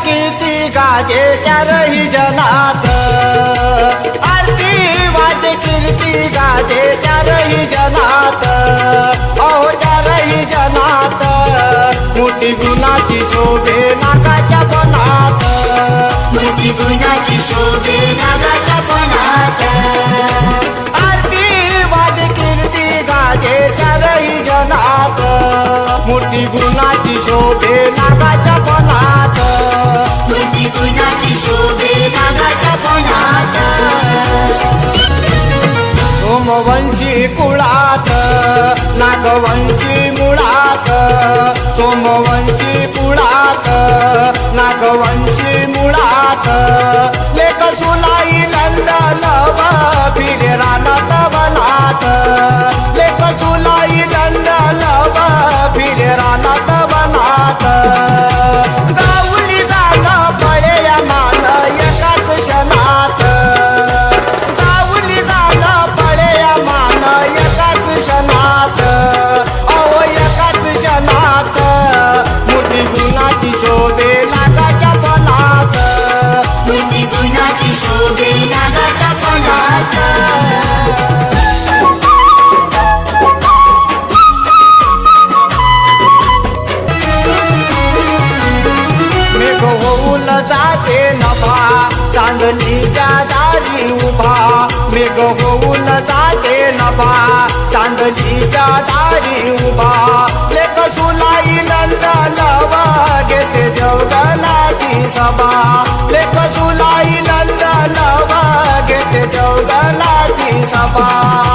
कीर्ती गाजे चारही जनात, आरती वाजे कीर्ती गाजे चारही जनात, अहो चारही जनात, मोठी गुणाची शोभे नागाच्या बनात, मोठी गुणाची शोभे नागाच्या बनात, आरती वाजे कीर्ती गाजे चारही जनात, मोठी गुणाची शोभे नागाच्या बनात, मोठी गुणाची शोभे नागाच्या बनात, सोमवंशी कुळात नागवंशी मुळात, सोमवंशी कुळात नागवंशी मुळात, लेक सुलाई नंदनव फिरे रानात वनात, लेक सुलाई नंदनव फिरे रानात वनात, गाऊली जाणं पळे या मान एकाच क्षणात, गाऊली जाणं पळे या मान एकाच क्षणात, अहो एकाच क्षणात, मोठी गुणाची शोभे नागाच्या बनात, मोठी गुणाची शोभे नागाच्या बनात, मेघ होऊन जाते नभा चांदणीच्या दारी उभा, मेघ होऊन जाते नभा चांदणीच्या दारी उभा, लेक सुलाई नंदनव घेते देवगणाची सभा, लेक सुलाई नंदनव घेते देवगणाची सभा.